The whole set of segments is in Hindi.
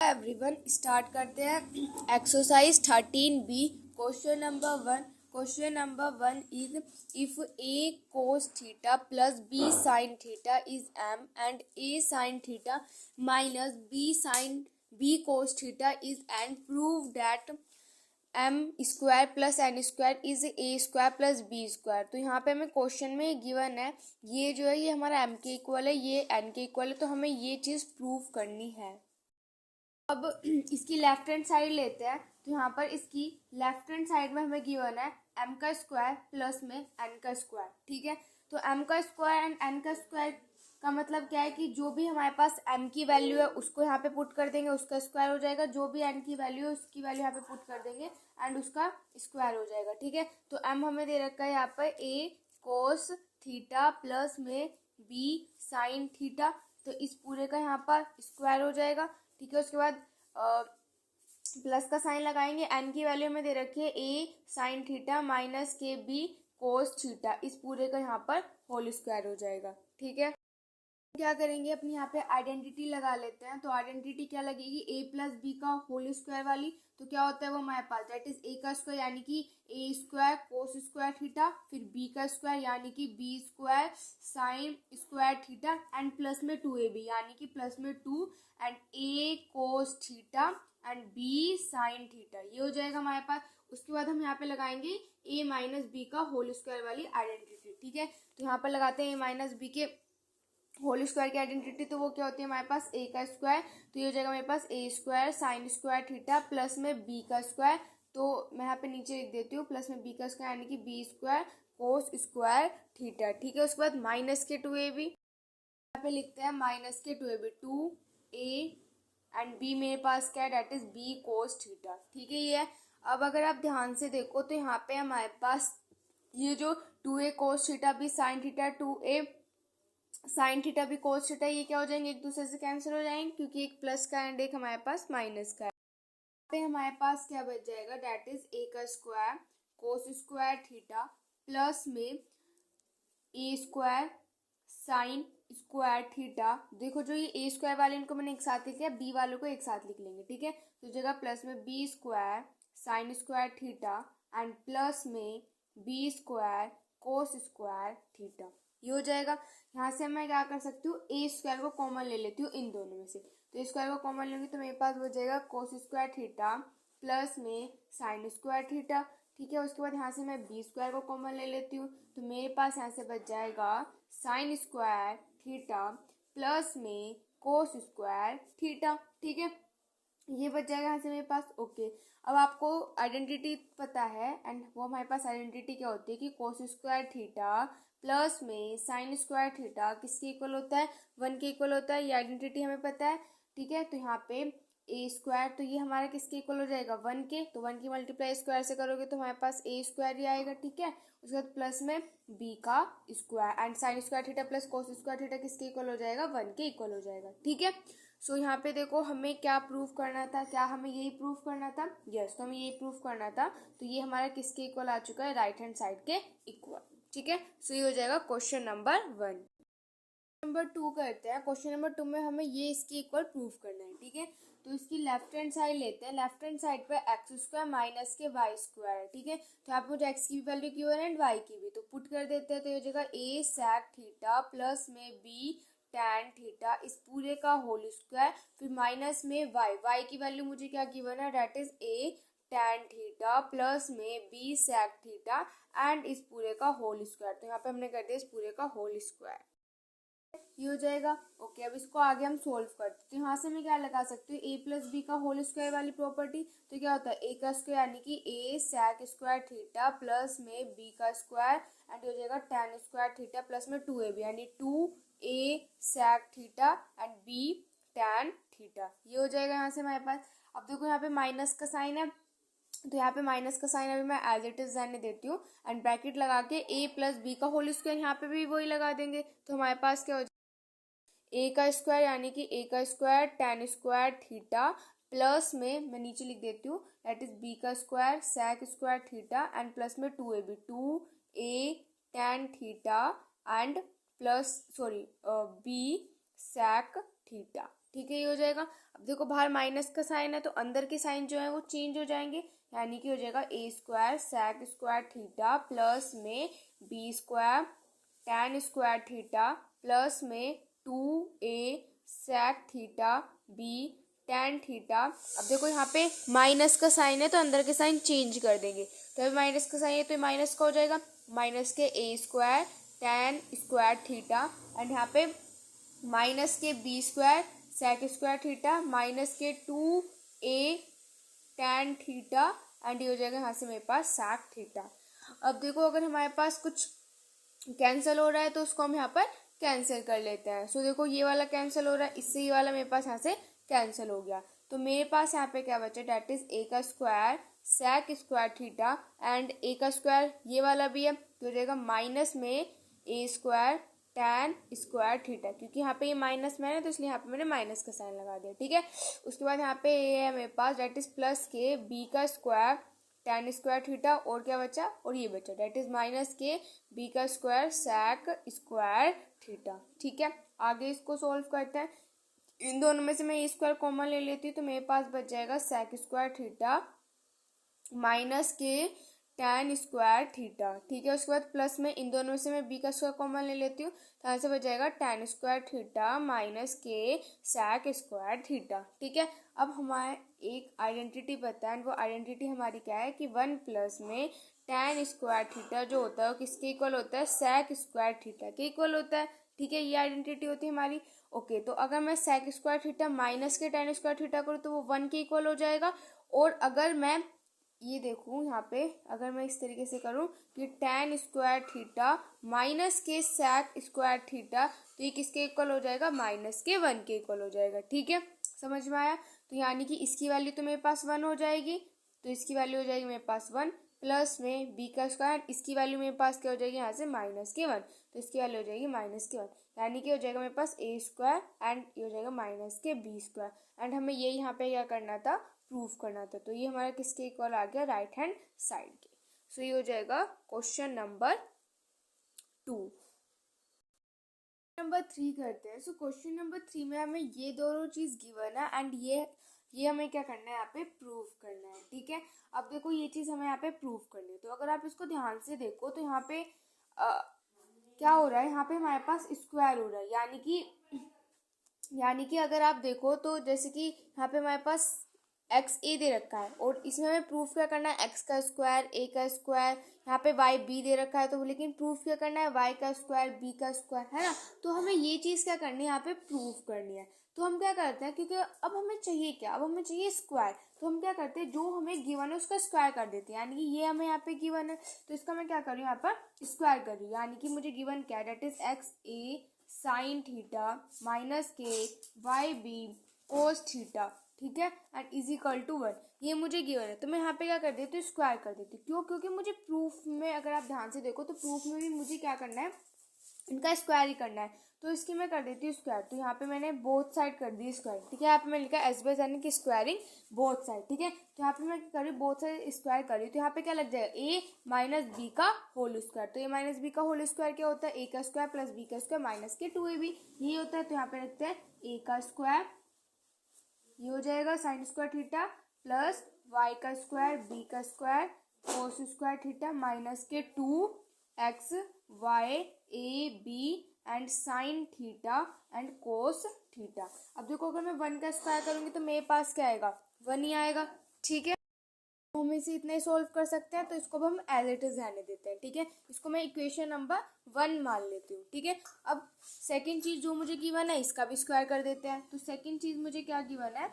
एवरीवन स्टार्ट करते हैं exercise 13B question number 1 is if a cos theta plus b sine theta is m and a sine theta minus b cos theta is n prove that m square plus n square is a square plus b square. तो यहाँ पे हमें क्वेश्चन में गिवन है ये जो है ये हमारा m के इक्वल है, ये n के इक्वल है, तो हमें ये चीज़ प्रूव करनी है। अब इसकी लेफ्ट हैंड साइड लेते हैं। तो यहाँ पर इसकी लेफ्ट हैंड साइड में हमें गिवन है m का स्क्वायर प्लस में n का स्क्वायर। ठीक है, तो m का स्क्वायर एंड n का स्क्वायर का मतलब क्या है कि जो भी हमारे पास m की वैल्यू है उसको यहाँ पे पुट कर देंगे, उसका स्क्वायर हो जाएगा। जो भी n की वैल्यू है उसकी वैल्यू यहाँ पे पुट कर देंगे एंड उसका स्क्वायर हो जाएगा। ठीक है, तो m हमें दे रखा है यहाँ पर a cos थीटा प्लस में b साइन थीटा, तो इस पूरे का यहाँ पर स्क्वायर हो जाएगा। ठीक है, उसके बाद प्लस का साइन लगाएंगे। एन की वैल्यू में दे रखी है ए sine theta minus K B cos theta, इस पूरे का यहाँ पर होल स्क्वायर हो जाएगा। ठीक है, क्या करेंगे अपनी यहाँ पे आइडेंटिटी लगा लेते हैं। तो आइडेंटिटी क्या लगेगी, ए प्लस बी का होल स्क्वायर वाली। तो क्या होता है वो हमारे पास दैट इज ए का स्क्वायर यानी कि a square cos square theta, फिर बी का स्क्वायर यानी कि b square sine square theta and plus में 2ab यानी कि प्लस में 2 and a cos theta and b sine theta, ये हो जाएगा हमारे पास। उसके बाद हम यहाँ पे लगाएंगे ए माइनस बी का होल स्क्वायर वाली आइडेंटिटी। ठीक है, तो यहाँ पर लगाते हैं ए माइनस बी के होल स्क्वायर की आइडेंटिटी। तो वो क्या होती है हमारे पास ए का स्क्वायर, तो ये हो जाएगा मेरे पास A square sine square theta plus में बी का स्क्वायर। तो मैं यहाँ पे नीचे लिख देती हूँ प्लस में बी का स्क्वायर यानी कि b square cos square theta. ठीक है, उसके बाद माइनस के 2ab, यहाँ पे लिखते हैं माइनस के 2ab, 2a एंड b मेरे पास क्या है that is b cos theta. ठीक है, ये है। अब अगर आप ध्यान से देखो तो यहाँ पे हमारे पास ये जो 2a cos theta b sine theta 2a sine theta भी कोस थीटा, ये क्या हो जाएंगे एक दूसरे से कैंसिल हो जाएंगे क्योंकि एक प्लस का एंड एक हमारे पास माइनस का है। यहाँ पे हमारे पास क्या बच जाएगा दैट इज ए का square cos square theta plus में ए स्क्वायर साइन स्क्वायर थीटा। देखो जो ये ए स्क्वायर वाले इनको मैंने एक साथ लिख लिया, बी वालों को एक साथ लिख लेंगे। ठीक है, तो जगह प्लस में B square sine square theta and plus में B square cos square theta, ये हो जाएगा। यहाँ से मैं क्या कर सकती हूँ ए स्क्वायर को कॉमन ले लेती हूँ इन दोनों में से। तो ए स्क्वायर को कॉमन लूँगी तो मेरे पास हो जाएगा कोस स्क्वायर थीटा प्लस में साइन स्क्वायर थीटा। ठीक है, उसके बाद यहाँ से मैं बी स्क्वायर को कॉमन ले लेती हूँ तो मेरे पास यहाँ से बच जाएगा साइन स्क्वायर थीटा प्लस में कोस स्क्वायर थीटा। ठीक है, ये बच जाएगा यहाँ से मेरे पास। ओके, अब आपको आइडेंटिटी पता है एंड वो हमारे पास आइडेंटिटी क्या होती है कि कोस स्क्वायर थीटा प्लस में साइन स्क्वायर थीटा किसके इक्वल होता है 1 के इक्वल होता है, ये आइडेंटिटी हमें पता है। ठीक है, तो यहाँ पे ए स्क्वायर तो ये हमारा किसके इक्वल हो जाएगा 1 के, तो 1 की मल्टीप्लाई स्क्वायर से करोगे तो हमारे पास ए स्क्वायर ही आएगा। ठीक है, उसके बाद प्लस में बी का square and sign square theta plus cos square theta किसके इक्वल हो जाएगा 1 के इक्वल हो जाएगा। ठीक है, सो यहाँ पे देखो हमें क्या प्रूफ करना था, क्या हमें यही प्रूफ करना था, यस, तो हमें यही प्रूफ करना था। तो ये हमारा किसके इक्वल आ चुका है राइट हैंड साइड के इक्वल। ठीक है, सो ये हो जाएगा क्वेश्चन नंबर 1। नंबर 2 करते हैं। क्वेश्चन नंबर 2 में हमें ये इसके इक्वल प्रूफ करना है। ठीक है, तो इसकी लेफ्ट हैंड साइड लेते हैं। लेफ्ट हैंड साइड पे एक्स स्क्वायर माइनस के वाई स्क्वायर है। ठीक है, तो यहाँ पे मुझे एक्स की भी वैल्यू की है एंड वाई की भी, तो पुट कर देते हैं। तो ये जगह ए सेक थीटा प्लस में बी टैन थीटा इस पूरे का होल स्क्वायर, फिर माइनस में वाई की वैल्यू मुझे क्या गिवन है that is a tan theta plus में बी सेक थीटा एंड इस पूरे का होल स्क्वायर। तो यहाँ पे हमने कर दिया इस पूरे का होल स्क्वायर, ये हो जाएगा। ओके, अब इसको आगे हम सोल्व करते हैं। तो यहाँ से मैं क्या लगा सकती हूँ ए प्लस बी का होल स्क्वायर वाली प्रॉपर्टी। तो क्या होता है ए का स्क्वायर यानी कि ए सेक स्क्वायर थीटा प्लस में बी का स्क्वायर एंड हो जाएगा टैन स्क्वायर थीटा प्लस में 2ab यानी 2a sec theta and b tan theta, ये हो जाएगा यहाँ से हमारे पास। अब देखो यहाँ पे माइनस का साइन है तो यहाँ पे माइनस का साइन अभी मैं एज इट इज रहने देती हूँ एंड ब्रैकेट लगा के ए प्लस बी का होल स्क्वायर यहाँ पे भी वही लगा देंगे। तो हमारे पास क्या हो ए का स्क्वायर यानी कि ए का square tan square theta plus में मैं नीचे लिख देती हूँ दैट इज बी का square sec square theta and plus में 2ab 2a tan theta and plus b sec theta. ठीक है, ये हो जाएगा। अब देखो बाहर माइनस का साइन है तो अंदर के साइन जो है वो चेंज हो जाएंगे, यानी कि हो जाएगा A square sec square theta plus में B square tan square theta plus में 2a sec theta B tan theta. अब देखो यहाँ पे माइनस का साइन है तो अंदर के साइन चेंज कर देंगे, तो अभी माइनस का साइन है तो माइनस का हो जाएगा, minus K A square tan square theta and यहाँ पे minus K B square sec square theta minus K 2a tan theta and ये हो जाएगा यहाँ से मेरे पास सेक थीटा। अब देखो अगर हमारे पास कुछ कैंसिल हो रहा है तो उसको हम यहाँ पर कैंसिल कर लेते हैं। सो देखो ये वाला कैंसिल हो रहा है, इससे ये वाला मेरे पास यहाँ से कैंसिल हो गया, तो मेरे पास यहाँ पे क्या बचा, डेट इज ए का square sec square theta and A का स्क्वायर ये वाला भी है तो हो जाएगा माइनस में ए स्क्वायर tan स्क्वायर थीटा, क्योंकि यहाँ पे ये माइनस में है तो इसलिए यहाँ पे मैंने माइनस का साइन लगा दिया। ठीक है, उसके बाद यहाँ पे ये है मेरे पास डेट इज प्लस के बी का स्क्वायर tan स्क्वायर थीटा और क्या बचा, और ये बचा date is minus K B का स्क्वायर सेक स्क्वायर थीटा। ठीक है, आगे इसको सॉल्व करते हैं। इन दोनों में से मैं ये स्क्वायर कॉमन ले लेती हूँ तो मेरे पास बच जाएगा सेक स्क्वायर थीटा माइनस के tan स्क्वायर थीटा। ठीक है, उसके बाद प्लस में इन दोनों से मैं बी का स्क्वायर कॉमन ले लेती हूँ तो यहाँ से बच जाएगा tan स्क्वायर थीटा माइनस के सेक स्क्वायर थीटा। ठीक है, अब हमारे एक आइडेंटिटी पता है, वो आइडेंटिटी हमारी क्या है कि 1 प्लस में tan स्क्वायर थीटा जो होता है वो किसके इक्वल होता है, सेक स्क्वायर थीटा के इक्वल होता है। ठीक है, ये आइडेंटिटी होती है हमारी। ओके, तो अगर मैं सेक स्क्वायर थीटा माइनस के tan स्क्वायर थीटा करूँ तो वो 1 के इक्वल हो जाएगा, और अगर मैं ये देखूँ यहाँ पे अगर मैं इस तरीके से करूँ कि tan स्क्वायर थीटा माइनस के सेक स्क्वायर थीटा तो ये किसके इक्वल हो जाएगा, माइनस के 1 के इक्वल हो जाएगा। ठीक है, समझ में आया। तो यानी कि इसकी वैल्यू तो मेरे पास 1 हो जाएगी, तो इसकी वैल्यू हो जाएगी मेरे पास 1 प्लस में बी का स्क्वायर, इसकी वैल्यू मेरे पास क्या हो जाएगी यहाँ से माइनस के 1, तो इसकी वैल्यू हो जाएगी माइनस के 1, यानी कि हो जाएगा मेरे पास ए स्क्वायर एंड ये हो जाएगा minus K B square and हमें ये यहाँ पे क्या करना था, प्रूफ करना था। तो ये हमारा किसके इक्वल आ गया, राइट हैंड साइड के। सो ये हो जाएगा क्वेश्चन नंबर 2। नंबर 3 करते हैं। सो क्वेश्चन नंबर 3 में हमें ये दोनों चीज गिवन है एंड ये हमें क्या करना है, यहाँ पे प्रूफ करना है। ठीक है, अब देखो ये चीज हमें यहाँ पे प्रूफ करनी है, तो अगर आप इसको ध्यान से देखो तो यहाँ पे क्या हो रहा है, यहाँ पे हमारे पास स्क्वायर हो रहा है, यानी कि अगर आप देखो तो जैसे कि यहाँ पे हमारे पास एक्स ए दे रखा है और इसमें हमें प्रूफ क्या करना है, एक्स का स्क्वायर ए का स्क्वायर, यहाँ पे वाई बी दे रखा है तो लेकिन प्रूफ क्या करना है, वाई का स्क्वायर बी का स्क्वायर, है ना। तो हमें ये चीज़ क्या करनी है, यहाँ पे प्रूफ करनी है। तो हम क्या करते हैं, क्योंकि अब हमें चाहिए क्या, अब हमें चाहिए स्क्वायर, तो हम क्या करते हैं, जो हमें गिवन है उसका स्क्वायर कर देते हैं, यानी कि ये हमें यहाँ पे गिवन है तो इसका मैं क्या कर रही हूँ, यहाँ पर स्क्वायर कर रही हूँ, यानी कि मुझे गिवन क्या है, that is x a sine theta minus के वाई बी कोस थीटा। ठीक है, एंड इज इक्वल टू 1, ये मुझे गिवन है तो मैं यहाँ पे क्या कर देती हूँ, स्क्वायर कर देती हूँ। क्यों, क्योंकि मुझे प्रूफ में अगर आप ध्यान से देखो तो प्रूफ में भी मुझे क्या करना है, इनका स्क्वायर ही करना है, तो इसकी मैं कर देती हूँ स्क्वायर। तो यहाँ पे मैंने बोथ साइड कर दी स्क्वायर। ठीक है, यहाँ पे मैंने लिखा एस बाय यानी कि स्क्वायरिंग बोथ साइड। ठीक है, तो यहाँ पे मैं कर रही हूँ बोथ साइड स्क्वायर कर रही हूँ, तो यहाँ पे क्या लग जाएगा, ए माइनस बी का होल स्क्वायर। तो ए माइनस बी का होल स्क्वायर क्या होता है, ए का स्क्वायर प्लस बी का स्क्वायर माइनस के 2ab, ये होता है। तो यहाँ पे रखते हैं ए का स्क्वायर, ये हो जाएगा sine square theta plus y का स्क्वायर बी का square cos square theta minus के 2x y a b and sine theta and cos theta. अब देखो अगर मैं 1 का स्क्वायर करूंगी तो मेरे पास क्या आएगा, 1 ही आएगा। ठीक है, तो हम इसे इतना ही सोल्व कर सकते हैं, तो इसको हम एज इट इज रहने देते हैं। ठीक है, इसको मैं इक्वेशन नंबर 1 मान लेती हूँ। ठीक है, अब सेकंड चीज जो मुझे गिवन है इसका भी स्क्वायर कर देते हैं। तो सेकंड चीज मुझे क्या गिवन है,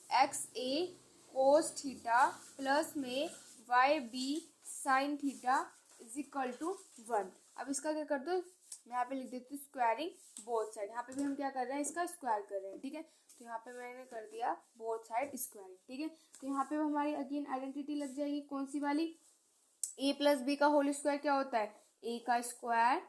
x a cos theta plus में y b sine theta is equal to 1। अब इसका क्या कर दो, मैं यहाँ पे लिख देती हूँ स्क्वायरिंग बोथ साइड। यहाँ पे भी हम क्या कर रहे हैं, इसका स्क्वायर कर रहे हैं। ठीक है, तो यहाँ पे मैंने कर दिया बोथ साइड स्क्वायरिंग। ठीक है, तो यहाँ पे हमारी अगेन आइडेंटिटी लग जाएगी, कौन सी वाली, ए प्लस बी का होल स्क्वायर क्या होता है, ए का स्क्वायर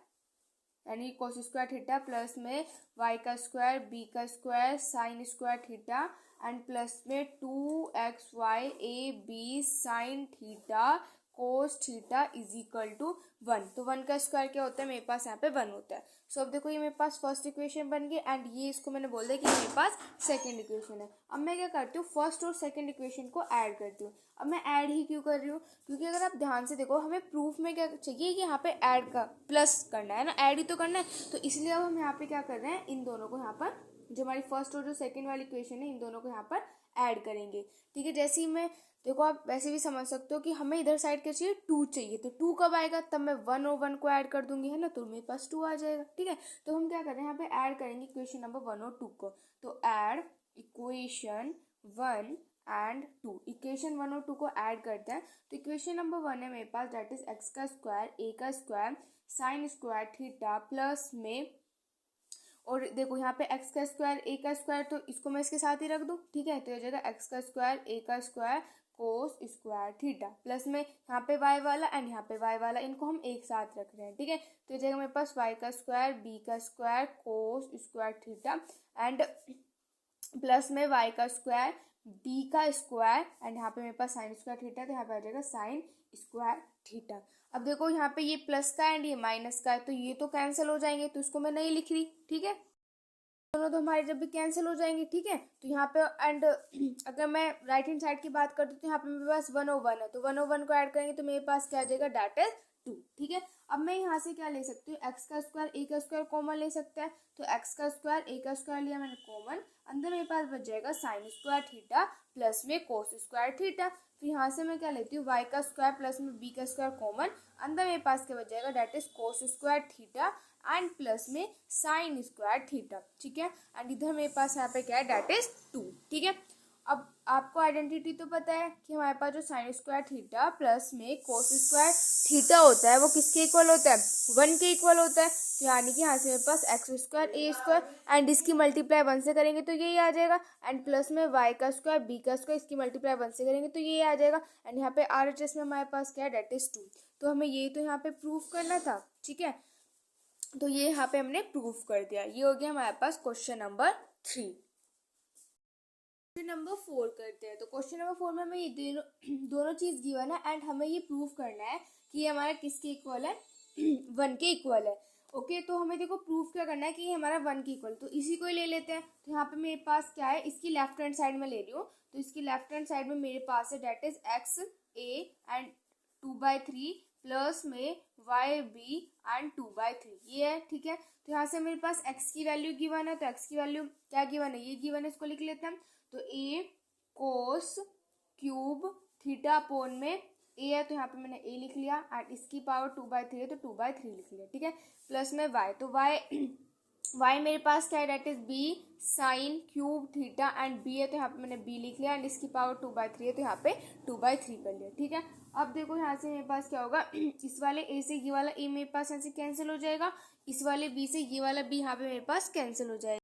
यानी कोस स्क्वायर थीटा प्लस में वाई का स्क्वायर बी का square sine square theta and plus में 2xy a b sine theta cos theta is equal to 1। तो 1 का स्क्वायर क्या होता है, मेरे पास यहाँ पे 1 होता है। सो अब देखो ये मेरे पास फर्स्ट इक्वेशन बन गई एंड ये इसको मैंने बोल दिया कि मेरे पास सेकंड इक्वेशन है। अब मैं क्या करती हूँ, फर्स्ट और सेकंड इक्वेशन को ऐड करती हूँ। अब मैं ऐड ही क्यों कर रही हूँ, क्योंकि अगर आप ध्यान से देखो हमें प्रूफ में क्या चाहिए कि यहाँ पे ऐड का प्लस करना है ना, ऐड ही तो करना है। तो इसलिए अब हम यहाँ पे क्या कर रहे हैं, इन दोनों को यहाँ पर जो हमारी फर्स्ट और जो सेकंड वाली इक्वेशन है इन दोनों को यहाँ पर ऐड करेंगे। ठीक है, जैसे ही मैं देखो आप वैसे भी समझ सकते हो कि हमें इधर साइड क्या चाहिए, 2 चाहिए। तो 2 कब आएगा, तब मैं 1 और 1 को ऐड कर दूंगी, है ना, तो मेरे पास 2 आ जाएगा। ठीक है, तो हम क्या कर रहे हैं, यहाँ पे ऐड करेंगे इक्वेशन नंबर 1 और 2 को। तो ऐड इक्वेशन 1 एंड 2, इक्वेशन 1 और 2 को ऐड करते हैं। तो इक्वेशन नंबर 1 है मेरे पास, दैट इज एक्स का स्क्वायर ए का square sine square theta plus में, और देखो यहाँ पे एक्स का स्क्वायर ए का स्क्वायर, तो इसको मैं इसके साथ ही रख दूँ। ठीक है, तो ये जगह एक्स का स्क्वायर ए का square cos square theta plus में यहाँ पे वाई वाला एंड यहाँ पे वाई वाला, इनको हम एक साथ रख रहे हैं। ठीक है, तो ये जगह मेरे पास वाई का स्क्वायर बी का square cos square theta and plus में वाई का स्क्वायर बी का स्क्वायर एंड यहाँ पे मेरे पास साइन स्क्वायर थीटा, तो यहाँ पे आ जाएगा साइन स्क्वायर थीटा। अब देखो यहाँ पे ये प्लस का एंड ये माइनस का है, तो ये तो कैंसिल हो जाएंगे, तो इसको मैं नहीं लिख रही। ठीक है, दोनों तो हमारे जब भी कैंसिल हो जाएंगे। ठीक है, तो यहाँ पे एंड अगर मैं राइट हैंड साइड की बात करती हूँ तो यहाँ पे मेरे पास 1 और 1 है, तो 1 और 1 को ऐड करेंगे तो मेरे पास क्या आ जाएगा, दैट इज 2। ठीक है, अब मैं यहाँ से क्या ले सकती हूँ, एक्स का स्क्वायर ए का स्क्वायर कॉमन ले सकते हैं। तो एक्स का स्क्वायर ए का स्क्वायर लिया मैंने कॉमन, अंदर मेरे पास बच जाएगा साइन स्क्वायर थीटा प्लस में कोस स्क्वायर थीटा। फिर यहाँ से मैं क्या लेती हूँ, वाई का स्क्वायर प्लस में बी का स्क्वायर कॉमन, अंदर मेरे पास क्या बच जाएगा, that is cos square theta and plus में साइन स्क्वायर थीटा। ठीक है, एंड इधर मेरे पास यहाँ पे क्या है, दैट इज 2। ठीक है, अब आपको आइडेंटिटी तो पता है कि हमारे पास जो साइन स्क्वायर थीटा प्लस में कोस स्क्वायर थीटा होता है वो किसके इक्वल होता है, 1 के इक्वल होता है। तो यानी कि यहाँ से मेरे पास X square A square and इसकी मल्टीप्लाई 1 से करेंगे तो यही आ जाएगा, एंड प्लस में वाई का स्क्वायर बी का स्क्वायर इसकी मल्टीप्लाई 1 से करेंगे तो यही आ जाएगा, एंड यहाँ पे RHS में हमारे पास क्या है, दैट इज 2। तो हमें ये तो यहाँ पे प्रूफ करना था। ठीक है, तो ये यहाँ पे हमने प्रूफ कर दिया। ये हो गया हमारे पास क्वेश्चन नंबर 3। क्वेश्चन नंबर 4 करते हैं। तो क्वेश्चन नंबर 4 में हमें ये दोनों चीज गिवन है एंड हमें ये प्रूफ करना है कि ये हमारा किसके इक्वल है, 1 के इक्वल है। ओके, तो हमें देखो प्रूफ क्या करना है कि ये हमारा 1 के इक्वल, तो इसी को ही ले लेते हैं। तो यहाँ पे मेरे पास क्या है, इसकी लेफ्ट हैंड साइड में ले रही हूँ, तो इसकी लेफ्ट हैंड साइड में मेरे पास है that is x A and 2/3 plus में वाई बी एंड 2/3 ये है। ठीक है, तो यहाँ से मेरे पास x की वैल्यू गिवन है, तो x की वैल्यू क्या गिवन है, ये गिवन है, इसको लिख लेते हैं। तो a cos cube theta upon में a है, तो यहाँ पे मैंने a लिख लिया एंड इसकी पावर 2/3 है तो 2/3 लिख लिया। ठीक है, प्लस में y, तो y मेरे पास क्या है, that is b sine cube theta and b है, तो यहाँ पे मैंने b लिख लिया एंड इसकी पावर 2/3 है, तो यहाँ पे 2/3 कर लिया। ठीक है, अब देखो यहाँ से मेरे पास क्या होगा, इस वाले a से ये वाला a मेरे पास यहाँ से कैंसिल हो जाएगा, इस वाले b से ये वाला b यहाँ पे मेरे पास कैंसिल हो जाएगा।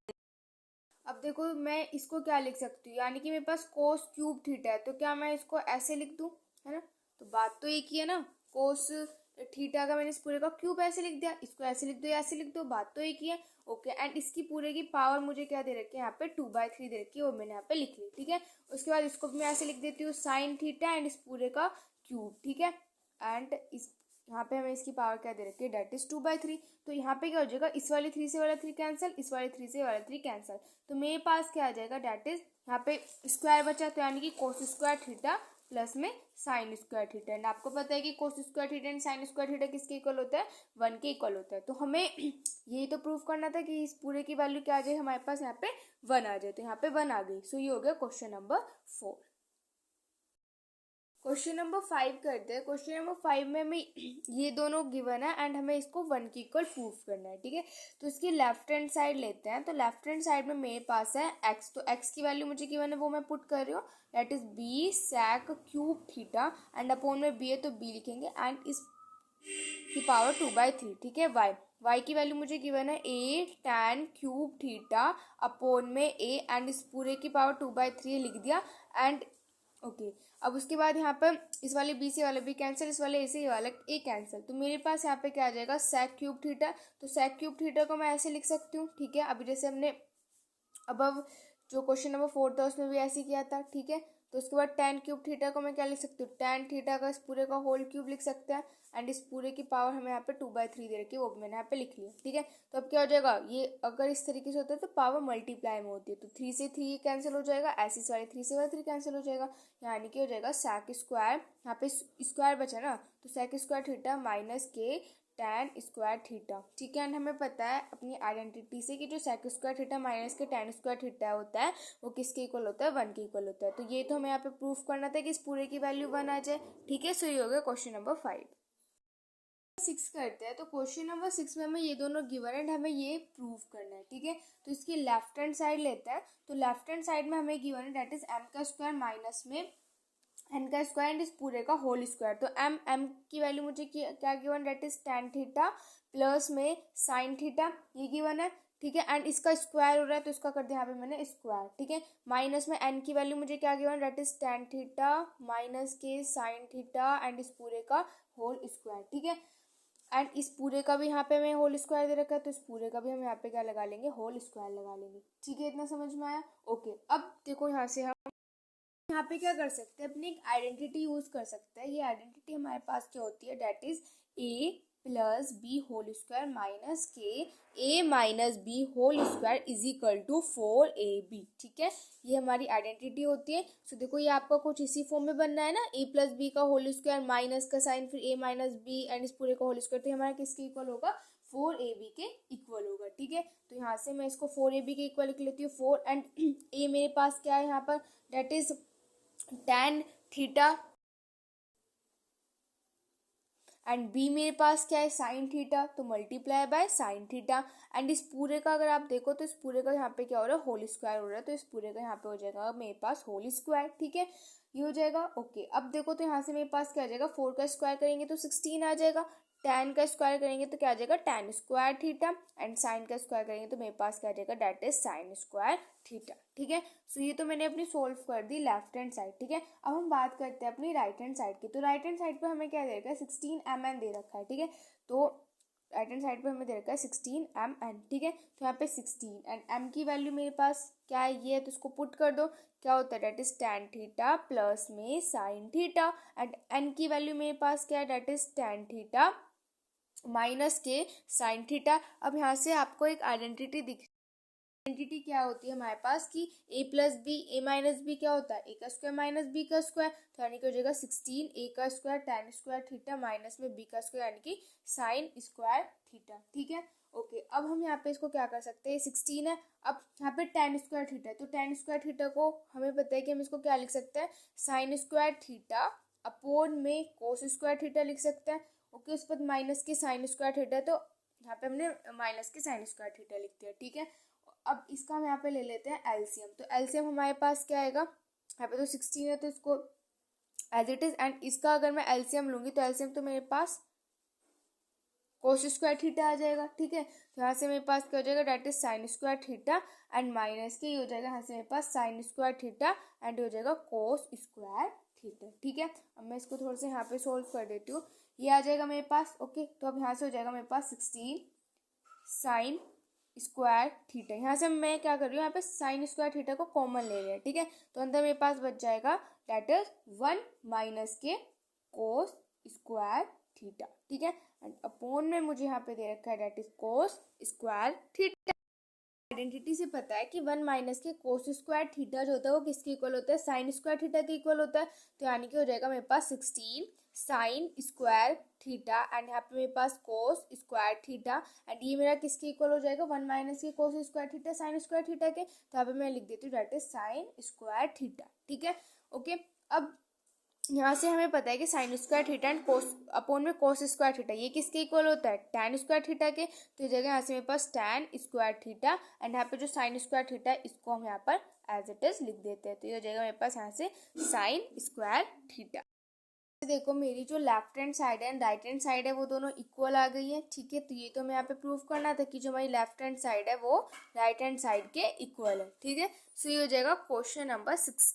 अब देखो मैं इसको क्या लिख सकती हूँ, यानी कि मेरे पास कोस क्यूब थीटा है, तो क्या मैं इसको ऐसे लिख दूँ, है ना, तो बात तो एक ही है ना, कोस थीटा का मैंने इस पूरे का क्यूब ऐसे लिख दिया, इसको ऐसे लिख दो या ऐसे लिख दो, बात तो एक ही है। ओके, एंड इसकी पूरे की पावर मुझे क्या दे रखी है, यहाँ पे 2/3 दे रखी है, वो मैंने यहाँ पे लिख ली। ठीक है, उसके बाद इसको भी मैं ऐसे लिख देती हूँ साइन थीटा एंड इस पूरे का क्यूब। ठीक है, एंड इस यहाँ पे हमें इसकी पावर क्या दे रखी है, दैट इज 2/3। तो यहाँ पे क्या हो जाएगा, इस वाले 3 से वाला 3 कैंसिल, इस वाले 3 से वाला 3 कैंसिल, तो मेरे पास क्या आ जाएगा, दैट इज यहाँ पे स्क्वायर बचा, तो यानी कि कोस स्क्वायर थीटा प्लस में साइन स्क्वायर थीटा। एंड आपको पता है कि कोस square theta and sign square theta किसके इक्वल होता है, 1 के इक्वल होता है। तो हमें यही तो प्रूफ करना था कि इस पूरे की वैल्यू क्या आ जाए, हमारे पास यहाँ पे 1 आ जाए, तो यहाँ पे 1 आ गई। सो ये हो गया क्वेश्चन नंबर 4। क्वेश्चन नंबर 5 करते हैं। क्वेश्चन नंबर 5 में हमें ये दोनों गिवन है एंड हमें इसको 1 के इक्वल प्रूफ करना है। ठीक है, तो इसकी लेफ्ट हैंड साइड लेते हैं। तो लेफ्ट हैंड साइड में मेरे पास है x, तो x की वैल्यू मुझे गिवन है वो मैं पुट कर रही हूँ, that is b sec cube theta and upon में b है तो b लिखेंगे एंड इस की पावर 2/3। ठीक है, y की वैल्यू मुझे गिवन है a tan cube theta upon में a एंड इस पूरे की पावर 2/3 लिख दिया एंड ओके। अब उसके बाद यहाँ पर इस वाले b से वाले b कैंसिल, इस वाले a से ये वाला a कैंसिल, तो मेरे पास यहाँ पे क्या आ जाएगा, sec क्यूब थीटा। तो sec क्यूब थीटा को मैं ऐसे लिख सकती हूँ। ठीक है, अभी जैसे हमने अब जो क्वेश्चन नंबर 4 था उसमें भी ऐसे किया था, ठीक है। तो उसके बाद tan क्यूब थीटा को मैं क्या लिख सकती हूँ, tan थीटा का इस पूरे का होल क्यूब लिख सकते हैं, एंड इस पूरे की पावर हमें यहाँ पे 2/3 दे रखी है, वो भी मैंने यहाँ पे लिख लिया, ठीक है। तो अब क्या हो जाएगा, ये अगर इस तरीके से होता है तो पावर मल्टीप्लाई में होती है, तो 3 से 3 कैंसिल हो जाएगा, ऐसी सॉरी 3 से 3 कैंसिल हो जाएगा, यानी कि हो जाएगा sec स्क्वायर, यहाँ पे स्क्वायर बचा ना, तो sec स्क्वायर थीटा माइनस के tan स्क्वायर थीटा, ठीक है। एंड हमें पता है अपनी आइडेंटिटी से कि जो sec स्क्वायर थीटा माइनस के tan स्क्वायर थीटा होता है वो किसके इक्वल होता है, 1 के इक्वल होता है। तो ये तो हमें यहाँ पे प्रूफ करना था कि इस पूरे की वैल्यू 1 आ जाए, ठीक है। सो ये हो गया क्वेश्चन नंबर 5। 6 करते हैं, तो क्वेश्चन नंबर 6 में हमें ये दोनों गिवन है, हमें ये प्रूव करना है, ठीक है। तो इसकी लेफ्ट हैंड साइड लेते हैं, तो लेफ्ट हैंड साइड में हमें गिवन है दैट इज m का स्क्वायर माइनस में n का स्क्वायर एंड इस पूरे का होल स्क्वायर। तो m की वैल्यू मुझे क्या given, that is tan theta plus में sin थीटा, ये गिवन है, ठीक है। एंड इसका स्क्वायर हो रहा है तो इसका कर दिया यहाँ पे मैंने स्क्वायर, ठीक है। माइनस में n की वैल्यू मुझे क्या given, that is tan theta minus के sin थीटा एंड इस पूरे का होल स्क्वायर, ठीक है। एंड इस पूरे का भी यहाँ पे हमें होल स्क्वायर दे रखा है, तो इस पूरे का भी हम यहाँ पे क्या लगा लेंगे, होल स्क्वायर लगा लेंगे, ठीक है। इतना समझ में आया, ओके। अब देखो यहाँ से हम यहाँ पे क्या कर सकते हैं, अपनी एक आइडेंटिटी यूज कर सकते हैं। ये आइडेंटिटी हमारे पास क्या होती है, that is a plus b whole square minus के a minus b whole square is equal to 4ab, ठीक है। ये हमारी आइडेंटिटी होती है। सो देखो ये आपका कुछ इसी फॉर्म में बनना है ना, a प्लस बी का होल स्क्वायर माइनस का साइन फिर a माइनस बी एंड इस पूरे का होल स्क्वायर, तो हमारा किसके इक्वल होगा, 4ab के इक्वल होगा, ठीक है। तो यहाँ से मैं इसको 4ab के इक्वल लिख लेती हूँ, 4 एंड a मेरे पास क्या है यहाँ पर, that is tan theta and b मेरे पास क्या है, sin थीटा, तो multiply by sin theta and इस पूरे का अगर आप देखो तो इस पूरे का यहाँ पे क्या हो रहा है, होल स्क्वायर हो रहा है, तो इस पूरे का यहाँ पे हो जाएगा मेरे पास होल स्क्वायर, ठीक है। ये हो जाएगा, ओके। अब देखो तो यहाँ से मेरे पास क्या आ जाएगा, 4 का स्क्वायर करेंगे तो 16 आ जाएगा, tan का स्क्वायर करेंगे तो क्या आ जाएगा, tan square theta and sin का स्क्वायर करेंगे तो मेरे पास क्या आ जाएगा, that is sin square theta, ठीक है। सो ये तो मैंने अपनी सोल्व कर दी लेफ्ट हैंड साइड, ठीक है। अब हम बात करते हैं अपनी राइट हैंड साइड की। तो राइट हैंड साइड पे हमें क्या दे रखा है, 16 दे रखा है, ठीक है। तो राइट हैंड साइड पे हमें दे रखा है 16 ठीक है। तो यहाँ पे 16 एंड m की वैल्यू मेरे पास क्या है, ये है, तो इसको पुट कर दो, क्या होता है, that is tan theta plus में sin थीटा एंड n की वैल्यू मेरे पास क्या है, that is tan theta minus के sin थीटा। अब यहाँ से आपको एक आइडेंटिटी दिख, आइडेंटिटी क्या होती है हमारे पास कि a plus b, a minus b क्या होता है, a का स्क्वायर माइनस बी का स्क्वायर, तो यानी कि हो जाएगा 16 a का स्क्वायर tan स्क्वायर थीटा माइनस में b का स्क्वायर यानी कि sin स्क्वायर थीटा, ठीक है, ओके। अब हम यहाँ पे इसको क्या कर सकते हैं, 16 है, अब यहाँ पे tan स्क्वायर थीटा है, तो tan स्क्वायर थीटा को हमें पता है कि हम इसको क्या लिख सकते हैं, sin स्क्वायर थीटा अपोन में cos स्क्वायर थीटा लिख सकते हैं, ओके। उस पर माइनस के sin स्क्वायर थीटा, तो यहाँ पे हमने माइनस के sin स्क्वायर थीटा लिख दिया, ठीक है। अब इसका हम यहाँ पे ले लेते हैं एलसीएम, तो एलसीएम हमारे पास क्या आएगा, यहाँ पे तो 16 है तो इसको एज इट इज, एंड इसका अगर मैं एलसीएम लूंगी तो एलसीएम तो मेरे पास कोस स्क्वायर थीटा आ जाएगा, ठीक है। तो यहाँ से मेरे पास क्या हो जाएगा, that is sine square theta and minus के ये हो जाएगा यहाँ से मेरे पास साइन स्क्वायर थीटा एंड हो जाएगा कोस स्क्वायर थीटा, ठीक है। अब मैं इसको थोड़ा सा यहाँ पे सोल्व कर देती हूँ, ये आ जाएगा मेरे पास, ओके। तो अब यहाँ से हो जाएगा मेरे पास 16 साइन स्क्वायर थीटा, यहाँ से मैं क्या कर रही हूँ, यहाँ पे साइन स्क्वायर थीटा को कॉमन ले रहे हैं, ठीक है। तो अंदर मेरे पास बच जाएगा दैट इज 1 माइनस के कोस स्क्वायर थीटा, ठीक है। एंड अपोन में मुझे यहाँ पे दे रखा है that is cos square theta. Identity से पता है कि 1 माइनस के कोस स्क्वायर थीटा जो होता है वो किसके इक्वल होता है, साइन स्क्वायर थीटा के इक्वल होता है, तो यानी कि हो जाएगा मेरे पास 16 साइन स्क्वायर थीटा एंड यहाँ पे मेरे पास कोस स्क्वायर थीटा एंड ये मेरा किसके इक्वल हो जाएगा, 1 माइनस के कोस square theta sine square theta के, तो यहाँ पे मैं लिख देती हूँ that is sine square theta, ठीक है, ओके। अब यहाँ से हमें पता है कि sign square theta and cos upon में कोस स्क्वायर थीटा ये किसके इक्वल होता है, टैन स्क्वायर थीटा के, तो जगह यहाँ से मेरे पास टैन स्क्वायर थीटा एंड यहाँ पे जो साइन स्क्वायर थीटा है इसको हम यहाँ पर एज इट इज लिख देते हैं, तो ये हो जाएगा मेरे पास यहाँ से साइन स्क्वायर थीटा। देखो मेरी जो लेफ्ट हैंड साइड है एंड राइट हैंड साइड है वो दोनों इक्वल आ गई है, ठीक है। तो ये तो मैं यहाँ पे प्रूव करना था कि जो हमारी लेफ्ट हैंड साइड है वो राइट हैंड साइड के इक्वल है, ठीक है। सो ये हो जाएगा क्वेश्चन नंबर 6।